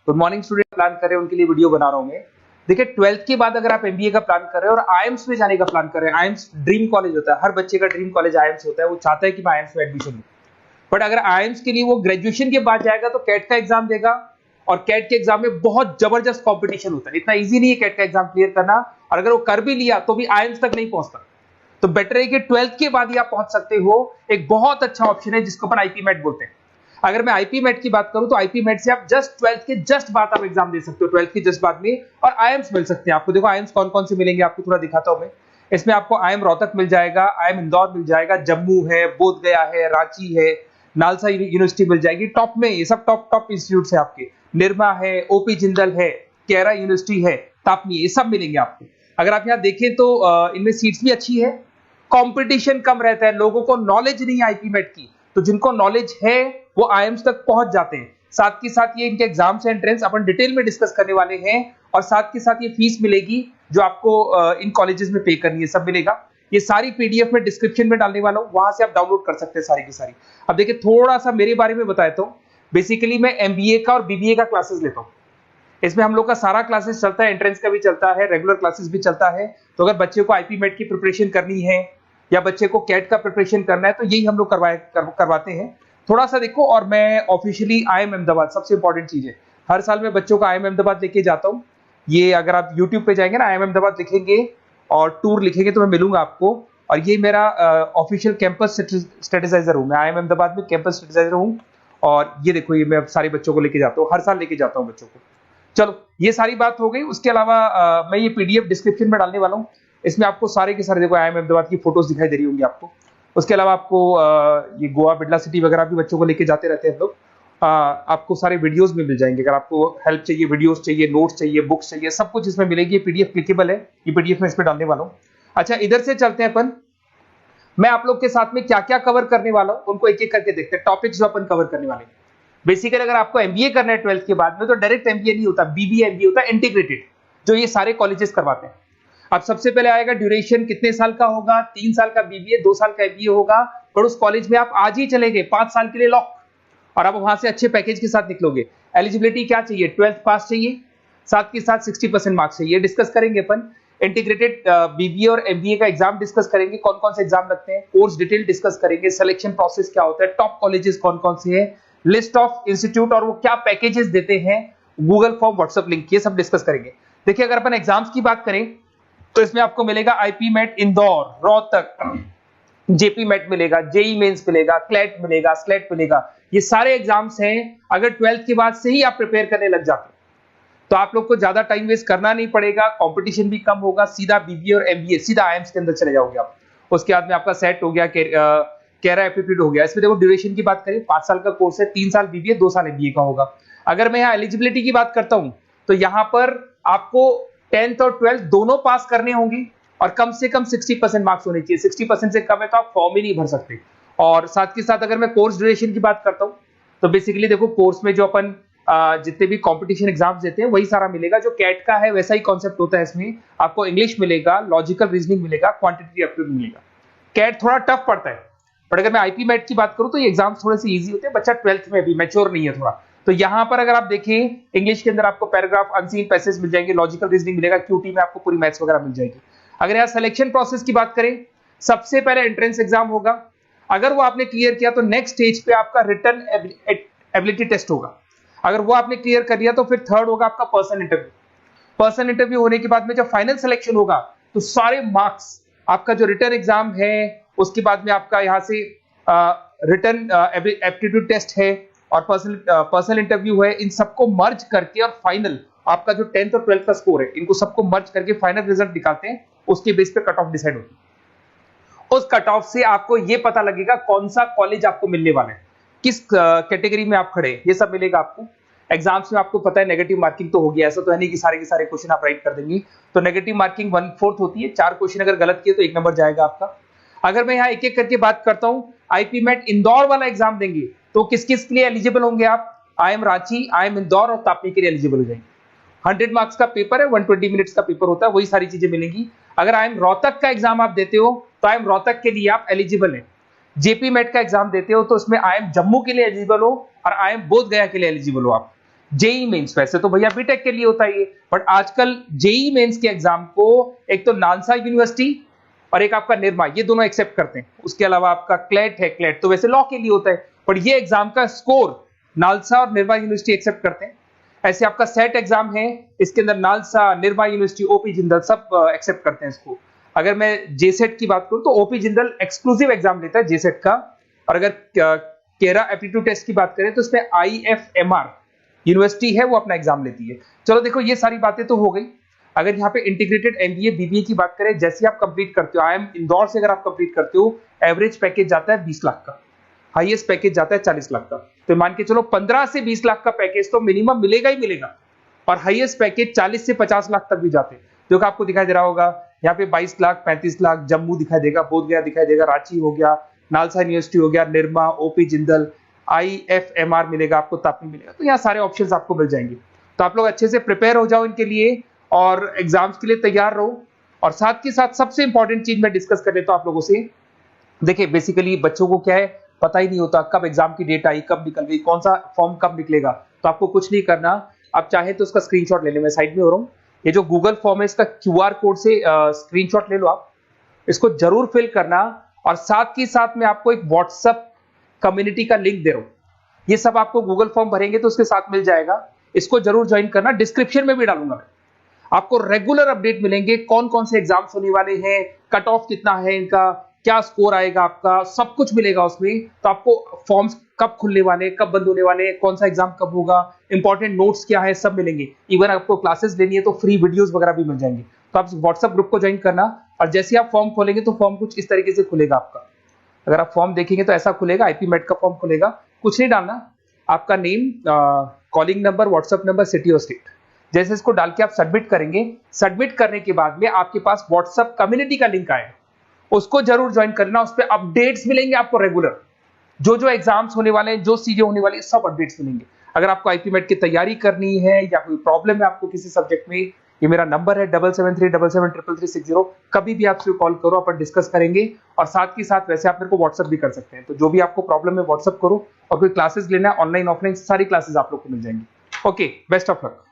Good morning student plan कर रहे हैं उनके लिए वीडियो बना रहा हूं मैं। देखिए 12th के बाद अगर आप एमबीए का प्लान कर रहे हैं और आईएम्स में जाने का प्लान कर रहे हैं, आईएम्स ड्रीम कॉलेज होता है, हर बच्चे का ड्रीम कॉलेज आईएम्स होता है, वो चाहता है कि मैं आईएम्स में एडमिशन लूं। बट अगर आईएम्स के लिए वो ग्रेजुएशन के बाद जाएगा तो कैट का एग्जाम देगा और कैट के एग्जाम में बहुत जबरदस्त कंपटीशन होता है, इतना इजी नहीं है कैट का एग्जाम क्लियर करना, और अगर वो कर भी लिया तो भी आईएम्स तक नहीं पहुंचता। तो बेटर है कि 12th के बाद ही आप पहुंच सकते हो। एक बहुत अच्छा ऑप्शन है जिसको अपन आईपी मेट बोलते हैं। अगर मैं आईपी मेट की बात करूं तो आईपी मेट से आप जस्ट 12th के जस्ट बाद आप एग्जाम दे सकते हो, 12th के जस्ट बाद में, और आईएम्स मिल सकते हैं आपको। देखो आईएम्स कौन कौन से मिलेंगे आपको थोड़ा दिखाता हूं मैं। इसमें आपको आईएम रोहतक मिल जाएगा, आईएम इंदौर मिल जाएगा, जम्मू है, बोधगया है, रांची है, नालसा यूनिवर्सिटी मिल जाएगी टॉप में, ये सब टॉप इंस्टीट्यूट है आपके। निर्मा है, ओपी जिंदल है, केरा यूनिवर्सिटी है, तापनी, ये सब मिलेंगे आपको। अगर आप यहाँ देखें तो इनमें सीट्स भी अच्छी है, कंपटीशन कम रहता है, लोगों को नॉलेज नहीं है आईपी मेट की, तो जिनको नॉलेज है वो आईएम्स तक पहुंच जाते हैं। साथ के साथ ये इनके एग्जाम से एंट्रेंस अपन डिटेल में डिस्कस करने वाले हैं, और साथ के साथ ये फीस मिलेगी जो आपको इन कॉलेजेस में पे करनी है, सब मिलेगा। ये सारी पीडीएफ में डिस्क्रिप्शन में डालने वाला हूं, वहां से आप डाउनलोड कर सकते हैं सारी की सारी। अब देखिए थोड़ा सा मेरे बारे में बताया तो बेसिकली मैं एमबीए का और बीबीए का क्लासेस लेता हूं। इसमें हम लोग का सारा क्लासेस चलता है, एंट्रेंस का भी चलता है, रेगुलर क्लासेस भी चलता है। तो अगर बच्चे को आईपी मेट की प्रिपरेशन करनी है या बच्चे को कैट का प्रिपरेशन करना है तो यही हम लोग करवाते हैं। थोड़ा सा देखो, और मैं ऑफिशियली आईएम अहमदाबाद, सबसे इंपॉर्टेंट चीज है, हर साल मैं बच्चों को आईएम अहमदाबाद लेके जाता हूँ। ये अगर आप यूट्यूब पे जाएंगे ना, आईएम अहमदाबाद लिखेंगे और टूर लिखेंगे तो मैं मिलूंगा आपको। और ये मेरा ऑफिशियल कैंपस स्ट्रेटेजाइजर हूँ, मैं आईएम अहमदाबाद में कैंपस स्ट्रेटेजाइजर हूँ। और ये देखो, ये मैं सारे बच्चों को लेके जाता हूँ, हर साल लेके जाता हूँ बच्चों को। चलो ये सारी बात हो गई। उसके अलावा मैं ये पीडीएफ डिस्क्रिप्शन में डालने वाला हूँ, इसमें आपको सारे के सारे देखो आईएम अहमदाबाद की फोटोज दिखाई दे रही होंगी आपको। उसके अलावा आपको ये गोवा, बिरला सिटी वगैरह भी बच्चों को लेके जाते रहते हैं हम लोग। आपको सारे वीडियोस में मिल जाएंगे, अगर आपको हेल्प चाहिए, वीडियोस चाहिए, नोट्स चाहिए, बुक्स चाहिए, सब कुछ इसमें मिलेगी। ये पीडीएफ क्लिकेबल है, ये पीडीएफ में इसमें डालने वाला हूँ। अच्छा इधर से चलते हैं अपन, मैं आप लोग के साथ में क्या क्या कवर करने वाला हूँ उनको एक एक करके देखते हैं, टॉपिक्स जो अपन कवर करने वाले हैं। बेसिकली अगर आपको एमबीए करना है 12th के बाद में तो डायरेक्ट एमबीए नहीं होता, बीबीए एमबीए होता है, इंटीग्रेटेड, जो ये सारे कॉलेजेस करवाते हैं। अब सबसे पहले आएगा ड्यूरेशन, कितने साल का होगा, 3 साल का बीबीए, 2 साल का एमबीए होगा, पर उस कॉलेज में आप आज ही चले गए 5 साल के लिए लॉक, और आप वहां से अच्छे पैकेज के साथ निकलोगे। एलिजिबिलिटी क्या चाहिए, 12th पास चाहिए, साथ के साथ 60% मार्क्स चाहिए। डिस्कस करेंगे अपन इंटीग्रेटेड बीबीए और एमबीए का एग्जाम डिस्कस करेंगे, कौन कौन से एग्जाम लगते हैं, कोर्स डिटेल डिस्कस करेंगे, सिलेक्शन प्रोसेस क्या होता है, टॉप कॉलेजेस कौन कौन से हैं, लिस्ट ऑफ इंस्टीट्यूट और वो क्या पैकेजेस देते हैं, गूगल फॉर्म, व्हाट्सएप लिंक, ये सब डिस्कस करेंगे। देखिए अगर अपन एग्जाम्स की बात करें तो इसमें आपको मिलेगा IPMAT Indore, Rohtak, JIPMAT मिलेगा, जेई मेंस मिलेगा, क्लैट मिलेगा, स्लेट मिलेगा। ये सारे एग्जाम्स हैं। अगर 12th के बाद से ही आप प्रिपेयर करने लग जाते हैं तो आप लोग को ज्यादा टाइम वेस्ट करना नहीं पड़ेगा, कंपटीशन भी कम होगा, सीधा बीबीए और एमबीए सीधा आईएम्स के अंदर चले जाओगे आप। उसके बाद में आपका सेट हो गया, कैरा एप्टीट्यूड हो गया। इसमें देखो ड्यूरेशन की बात करें, 5 साल का कोर्स है, 3 साल बीबीए, 2 साल एमबीए का होगा। अगर मैं यहाँ एलिजिबिलिटी की बात करता हूं तो यहाँ पर आपको 10th और 12th दोनों पास करने होंगे और कम से कम 60% मार्क्स होने चाहिए। 60% से कम है तो आप फॉर्म ही नहीं भर सकते। और साथ के साथ अगर मैं कोर्स ड्यूरेशन की बात करता हूं तो बेसिकली देखो कोर्स में जो अपन जितने भी कंपटीशन एग्जाम्स देते हैं वही सारा मिलेगा, जो कैट का है वैसा ही कॉन्सेप्ट होता है। इसमें आपको इंग्लिश मिलेगा, लॉजिकल रीजनिंग मिलेगा, क्वांटिटेटिव एप्टीट्यूड मिलेगा। कैट थोड़ा टफ पड़ता है, बट अगर मैं आईपी मेट की बात करूं तो ये एग्जाम्स थोड़े से इजी होते हैं, बच्चा 12th में भी मैच्योर नहीं है थोड़ा। तो यहां पर अगर आप देखें इंग्लिश के अंदर आपको पैराग्राफ, अनसीन पैसेज मिल जाएंगे, लॉजिकल रीजनिंग मिलेगा, क्यूटी में आपको पूरी मैथ्स वगैरह मिल जाएगी। अगर यहाँ सिलेक्शन प्रोसेस की बात करें, सबसे पहले एंट्रेंस एग्जाम होगा, अगर वो आपने क्लियर किया तो नेक्स्ट स्टेज पे आपका रिटन एबिलिटी टेस्ट होगा। अगर वो आपने क्लियर कर लिया तो फिर थर्ड होगा आपका पर्सनल इंटरव्यू। पर्सनल इंटरव्यू होने के बाद में जब फाइनल सिलेक्शन होगा तो सारे मार्क्स, आपका जो रिटन एग्जाम है, उसके बाद में आपका यहाँ से रिटन एप्टीट्यूड टेस्ट है और पर्सनल इंटरव्यू है, इन सबको मर्ज करके और फाइनल आपका जो 10th और 12th का स्कोर है, इनको सबको मर्ज करके फाइनल रिजल्ट निकालते हैं। उसके बेस पे कट ऑफ डिसाइड होती है। उस कट ऑफ से आपको ये पता लगेगा कौन सा कॉलेज आपको मिलने वाला है, किस कैटेगरी में आप खड़े, ये सब मिलेगा आपको। एग्जाम्स में आपको पता है नेगेटिव मार्किंग तो होगी, ऐसा तो है नहीं कि सारे के सारे क्वेश्चन आप राइट कर देंगे। तो नेगेटिव मार्किंग 1/4 होती है, 4 क्वेश्चन अगर गलत किए तो 1 नंबर जाएगा आपका। अगर मैं यहाँ एक एक करके बात करता हूँ, आईपी मेट इंदौर वाला एग्जाम देंगे तो किस किस के लिए एलिजिबल होंगे आप, आईएम रांची, आईएम इंदौर और तापी के लिए एलिजिबल हो जाएंगे। 100 मार्क्स का पेपर है, 120 मिनट्स का पेपर होता है, वही सारी चीजें मिलेंगी। अगर आईएम रोहतक का एग्जाम आप देते हो तो आईएम रोहतक के लिए आप एलिजिबल हैं। जेपी मेट का एग्जाम देते हो तो उसमें आईएम जम्मू के लिए एलिजिबल हो और आईएम बोधगया के लिए एलिजिबल हो आप। जेई मेंस, वैसे तो भैया बीटेक के लिए होता है ये, बट आजकल जेई मेंस के एग्जाम को एक तो नालसा यूनिवर्सिटी और एक आपका निर्मा, ये दोनों एक्सेप्ट करते हैं। उसके अलावा आपका क्लेट है, क्लेट तो वैसे लॉ के लिए होता है, पर ये एग्जाम का स्कोर नालसा और निर्मा यूनिवर्सिटी एक्सेप्ट करते हैं। ऐसे आपका सेट एग्जाम है, इसके अंदर NALSA, Nirma university, OP Jindal सब एक्सेप्ट करते हैं इसको। अगर मैं जेसेट की बात करूं तो ओपी जिंदल एक्सक्लूसिव एग्जाम लेता है जेसेट का, और अगर केरा एप्टीट्यूड टेस्ट की बात करें तो इसमें IFMR यूनिवर्सिटी है वो अपना एग्जाम लेती है। चलो देखो ये सारी बातें तो हो गई। अगर यहाँ पे इंटीग्रेटेड MBA BBA की बात करें, जैसे आप कंप्लीट करते हो, IIM इंदौर से अगर आप कंप्लीट करते हो, एवरेज पैकेज जाता है 20 लाख का, हाईएस्ट पैकेज जाता है 40 लाख का। तो मान के चलो 15 से 20 लाख का पैकेज तो मिनिमम मिलेगा ही मिलेगा, और हाईएस्ट पैकेज 40 से 50 लाख तक भी जाते हैं। जो कि आपको दिखाई दे रहा होगा यहाँ पे 22 लाख, 35 लाख, जम्मू दिखाई देगा, बोधगया दिखाई देगा, रांची हो गया, नालसा यूनिवर्सिटी हो गया, निर्मा, ओपी जिंदल, IFMR मिलेगा आपको, तापी मिलेगा। तो यहाँ सारे ऑप्शंस आपको मिल जाएंगे। तो आप लोग अच्छे से प्रिपेयर हो जाओ इनके लिए और एग्जाम्स के लिए तैयार रहो। और साथ के साथ सबसे इंपॉर्टेंट चीज मैं डिस्कस कर लेता हूं आप लोगों से। देखिए बेसिकली बच्चों को क्या है, पता ही नहीं होता कब एग्जाम की डेट आई, कब निकल गई, कौन सा फॉर्म कब निकलेगा। तो आपको कुछ नहीं करना, आप चाहे तो उसका स्क्रीनशॉट ले लें, मैं साइड में हो रहा हूँ। ये जो गूगल फॉर्म है इसका QR कोड से स्क्रीनशॉट ले लो आप, इसको जरूर फिल करना। और साथ ही साथ में आपको एक व्हाट्सएप कम्युनिटी का लिंक दे रहा हूं, ये सब आपको गूगल फॉर्म भरेंगे तो उसके साथ मिल जाएगा, इसको जरूर ज्वाइन करना। डिस्क्रिप्शन में भी डालूंगा मैं, आपको रेगुलर अपडेट मिलेंगे, कौन कौन से एग्जाम्स होने वाले हैं, कट ऑफ कितना है इनका, क्या स्कोर आएगा आपका, सब कुछ मिलेगा उसमें। तो आपको फॉर्म्स कब खुलने वाले, कब बंद होने वाले, कौन सा एग्जाम कब होगा, इंपॉर्टेंट नोट्स क्या है, सब मिलेंगे। इवन आपको क्लासेस लेनी है तो फ्री वीडियोस वगैरह भी मिल जाएंगे। तो आप व्हाट्सएप ग्रुप को ज्वाइन करना, और जैसे आप फॉर्म खोलेंगे तो फॉर्म कुछ इस तरीके से खुलेगा आपका। अगर आप फॉर्म देखेंगे तो ऐसा खुलेगा, IP MET का फॉर्म खुलेगा। कुछ नहीं डालना, आपका name, calling number, WhatsApp number, city और स्टेट, जैसे इसको डाल के आप सबमिट करेंगे। सबमिट करने के बाद में आपके पास व्हाट्सएप कम्युनिटी का लिंक आएगा, उसको जरूर ज्वाइन करना। उस पर अपडेट्स मिलेंगे आपको रेगुलर, जो एग्जाम्स होने वाले हैं, जो चीजें होने वाली है, सब अपडेट्स मिलेंगे। अगर आपको IP MET की तैयारी करनी है या कोई प्रॉब्लम है आपको किसी सब्जेक्ट में, ये मेरा नंबर है 7737733360, कभी भी आपसे कॉल करो, अपन डिस्कस करेंगे। और साथ ही साथ वैसे आप मेरे को व्हाट्सएप भी कर सकते हैं। तो जो भी आपको प्रॉब्लम है व्हाट्सएप करो, और कोई क्लासेस लेना है ऑनलाइन ऑफलाइन, सारी क्लासेस आप लोग को मिल जाएंगी। Okay, best of luck.